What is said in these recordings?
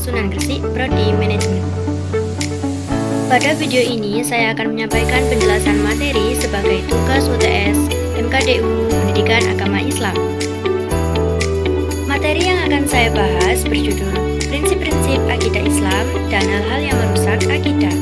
Sunan Gresik, Prodi Manajemen. Pada video ini saya akan menyampaikan penjelasan materi sebagai tugas UTS MKDU Pendidikan Agama Islam. Materi yang akan saya bahas berjudul Prinsip-prinsip Akidah Islam dan hal-hal yang merusak akidah.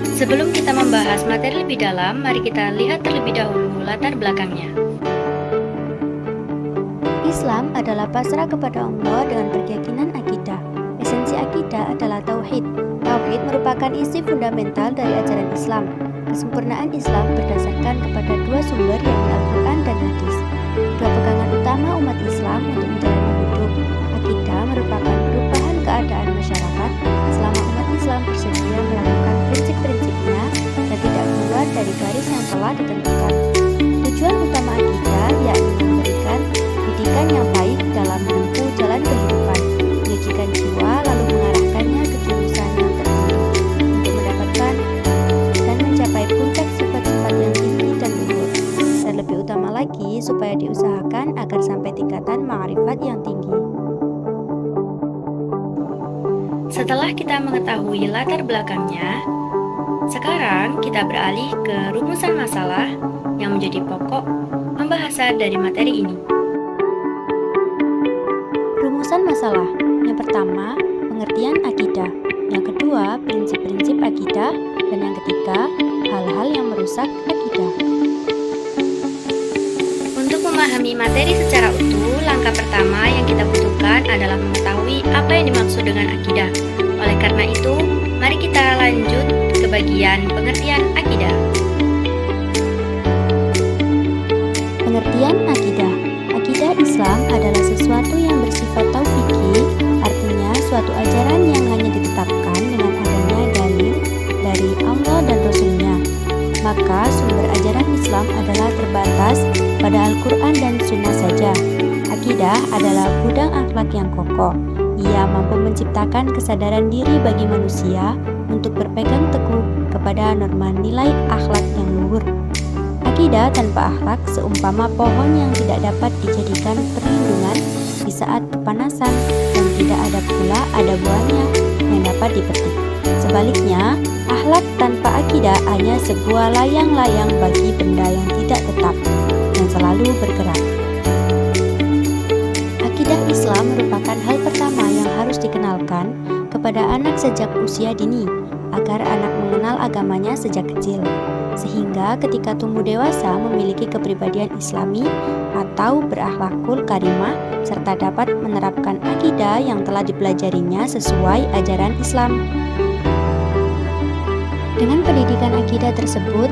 Sebelum kita membahas materi lebih dalam, mari kita lihat terlebih dahulu latar belakangnya. Islam adalah pasrah kepada Allah dengan berkeyakinan akidah. Esensi akidah adalah tauhid. Tauhid merupakan isi fundamental dari ajaran Islam. Kesempurnaan Islam berdasarkan kepada dua sumber, yakni Al-Quran dan Hadis. Dua pegangan utama umat Islam untuk menjalani hidup. Akidah merupakan perubahan keadaan masyarakat selama umat Islam bersedia melakukan prinsip-prinsipnya dan tidak keluar dari garis yang telah ditentukan. Tujuan utama akidah yakni memberikan pendidikan yang baik dalam menempuh jalan kehidupan, menyucikan jiwa lalu mengarahkannya ke jurusan yang tertentu untuk mendapatkan dan mencapai puncak sifat-sifat yang tinggi dan luhur, dan lebih utama lagi supaya diusahakan agar sampai tingkatan ma'rifat yang tinggi. Setelah kita mengetahui latar belakangnya, sekarang kita beralih ke rumusan masalah yang menjadi pokok pembahasan dari materi ini. Rumusan masalah. Yang pertama, pengertian akidah. Yang kedua, prinsip-prinsip akidah. Dan yang ketiga, hal-hal yang merusak akidah. Untuk memahami materi secara utuh, langkah pertama yang kita butuhkan adalah mengetahui apa yang dimaksud dengan akidah. Oleh karena itu, mari kita lanjut ke bagian pengertian akidah. Pengertian akidah. Akidah Islam adalah sesuatu yang bersifat tauqifiyah, artinya suatu ajaran yang hanya ditetapkan dengan adanya dalil dari Allah dan Rasul-Nya. Maka sumber ajaran Islam adalah terbatas pada Al-Quran dan Sunnah saja. Akidah adalah gudang akhlak yang kokoh. Ia mampu menciptakan kesadaran diri bagi manusia untuk berpegang teguh kepada norma nilai akhlak yang luhur. Akidah tanpa akhlak seumpama pohon yang tidak dapat dijadikan perlindungan di saat kepanasan dan tidak ada pula ada buahnya yang dapat dipetik. Sebaliknya, akhlak tanpa akidah hanya sebuah layang-layang bagi benda yang tidak tetap dan selalu bergerak. Akidah Islam merupakan hal pertama yang harus dikenalkan kepada anak sejak usia dini agar anak mengenal agamanya sejak kecil, sehingga ketika tumbuh dewasa memiliki kepribadian Islami atau berakhlakul karimah serta dapat menerapkan akidah yang telah dipelajarinya sesuai ajaran Islam. Dengan pendidikan akidah tersebut,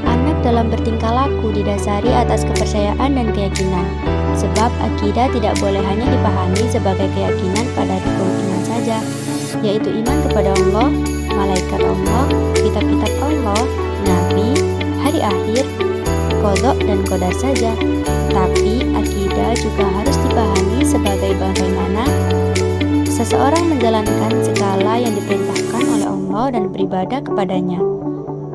anak dalam bertingkah laku didasari atas kepercayaan dan keyakinan, sebab akidah tidak boleh hanya dipahami sebagai keyakinan pada rukun iman saja, yaitu iman kepada Allah, malaikat Allah, kitab-kitab Allah, nabi, hari akhir, qadha dan qadar saja. Tapi akidah juga harus dipahami sebagai bagaimana seseorang menjalankan segala yang diperintahkan oleh Allah dan beribadah kepadanya,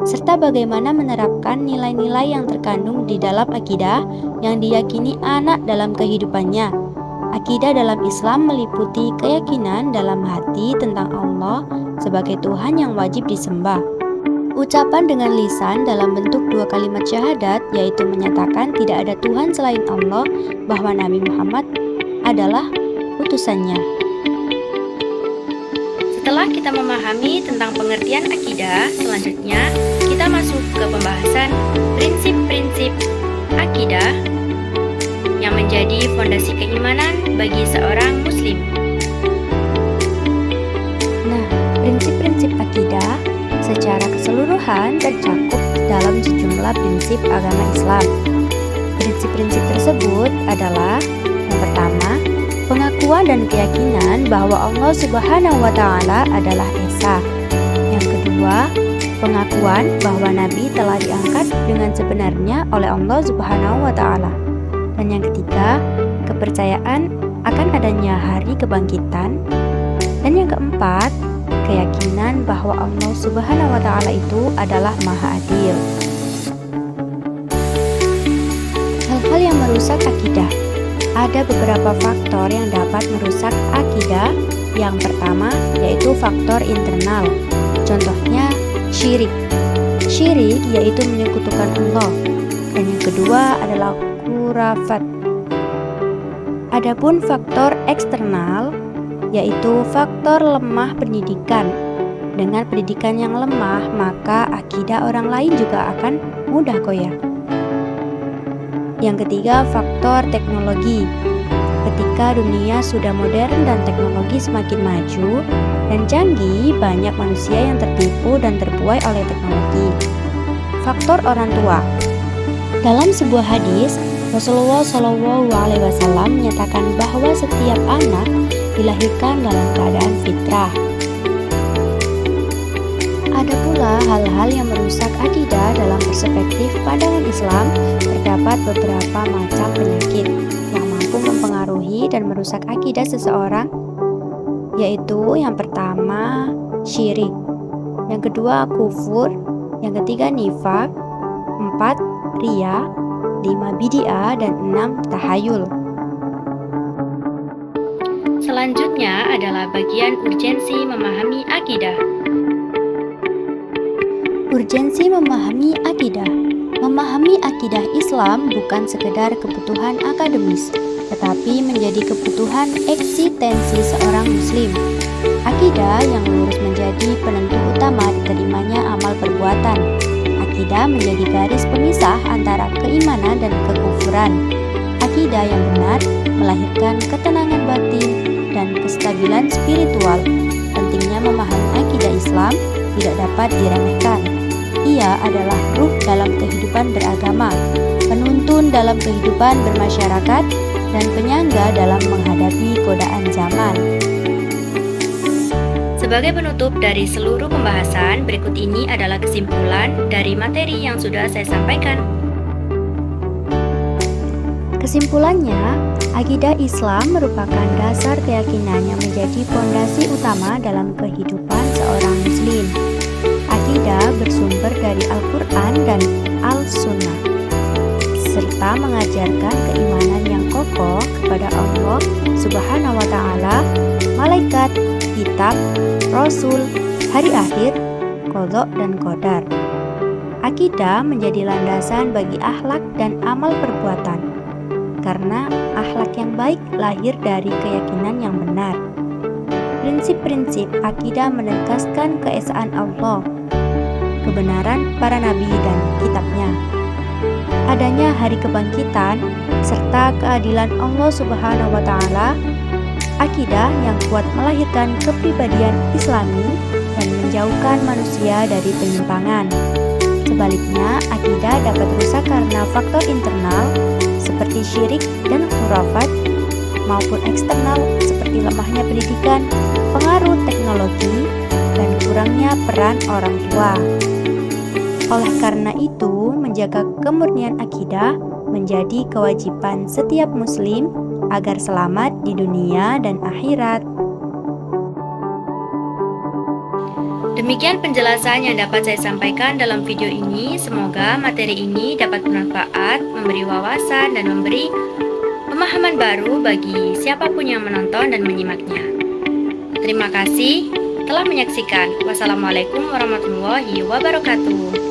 serta bagaimana menerapkan nilai-nilai yang terkandung di dalam akidah yang diyakini anak dalam kehidupannya. Akidah dalam Islam meliputi keyakinan dalam hati tentang Allah sebagai Tuhan yang wajib disembah. Ucapan dengan lisan dalam bentuk dua kalimat syahadat, yaitu menyatakan tidak ada Tuhan selain Allah, bahwa Nabi Muhammad adalah utusannya. Setelah kita memahami tentang pengertian akidah, selanjutnya kita masuk ke pembahasan prinsip-prinsip akidah yang menjadi fondasi keimanan bagi seorang muslim. Nah, prinsip-prinsip akidah secara keseluruhan tercakup dalam sejumlah prinsip agama Islam. Prinsip-prinsip tersebut adalah: yang pertama, pengakuan dan keyakinan bahwa Allah Subhanahu wa Ta'ala adalah Esa. Yang kedua, pengakuan bahwa Nabi telah diangkat dengan sebenarnya oleh Allah Subhanahu wa Ta'ala. Dan yang ketiga, kepercayaan akan adanya hari kebangkitan. Dan yang keempat, keyakinan bahwa Allah Subhanahu wa Ta'ala itu adalah Maha Adil. Hal-hal yang merusak akidah. Ada beberapa faktor yang dapat merusak akidah Yang pertama yaitu faktor internal. Contohnya syirik. Syirik yaitu menyekutukan Allah. Dan yang kedua adalah khurafat. Adapun faktor eksternal yaitu faktor lemah pendidikan. Dengan pendidikan yang lemah, maka akidah orang lain juga akan mudah goyah. Yang ketiga, faktor teknologi. Ketika dunia sudah modern dan teknologi semakin maju dan canggih, banyak manusia yang tertipu dan terbuai oleh teknologi. Faktor orang tua. Dalam sebuah hadis, Rasulullah SAW menyatakan bahwa setiap anak dilahirkan dalam keadaan fitrah. Ada pula hal-hal yang merusak akidah. Dalam perspektif pandangan Islam, terdapat beberapa macam penyakit yang mampu mempengaruhi dan merusak akidah seseorang, yaitu yang pertama syirik, yang kedua kufur, yang ketiga nifak, 4 riya, 5 bid'ah, dan 6 tahayul. Selanjutnya adalah bagian urgensi memahami akidah. Urgensi memahami akidah. Memahami akidah Islam bukan sekedar kebutuhan akademis, tetapi menjadi kebutuhan eksistensi seorang muslim. Akidah yang lurus menjadi penentu utama diterimanya amal perbuatan. Akidah menjadi garis pemisah antara keimanan dan kekufuran. Akidah yang benar melahirkan ketenangan batin dan kestabilan spiritual. Pentingnya memahami akidah Islam tidak dapat diremehkan. Ia adalah ruh dalam kehidupan beragama, penuntun dalam kehidupan bermasyarakat, dan penyangga dalam menghadapi godaan zaman. Sebagai penutup dari seluruh pembahasan, berikut ini adalah kesimpulan dari materi yang sudah saya sampaikan. Kesimpulannya, akidah Islam merupakan dasar keyakinan yang menjadi fondasi utama dalam kehidupan seorang muslim. Akidah bersumber dari Al-Quran dan Al-Sunnah, serta mengajarkan keimanan yang kokoh kepada Allah Subhanahu wa Ta'ala, malaikat, kitab, rasul, hari akhir, qadha dan qadar. Akidah menjadi landasan bagi akhlak dan amal perbuatan, karena akhlak yang baik lahir dari keyakinan yang benar. Prinsip-prinsip akidah menegaskan keesaan Allah, kebenaran para nabi dan kitabnya, adanya hari kebangkitan, serta keadilan Allah Subhanahu wa Ta'ala. Akidah yang kuat melahirkan kepribadian Islami dan menjauhkan manusia dari penyimpangan. Sebaliknya, akidah dapat rusak karena faktor internal seperti syirik dan khurafat, maupun eksternal seperti lemahnya pendidikan, pengaruh teknologi, dan kurangnya peran orang tua. Oleh karena itu, menjaga kemurnian akidah menjadi kewajiban setiap muslim agar selamat di dunia dan akhirat. Demikian penjelasan yang dapat saya sampaikan dalam video ini. Semoga materi ini dapat bermanfaat, memberi wawasan, dan memberi pemahaman baru bagi siapapun yang menonton dan menyimaknya. Terima kasih telah menyaksikan. Wassalamualaikum warahmatullahi wabarakatuh.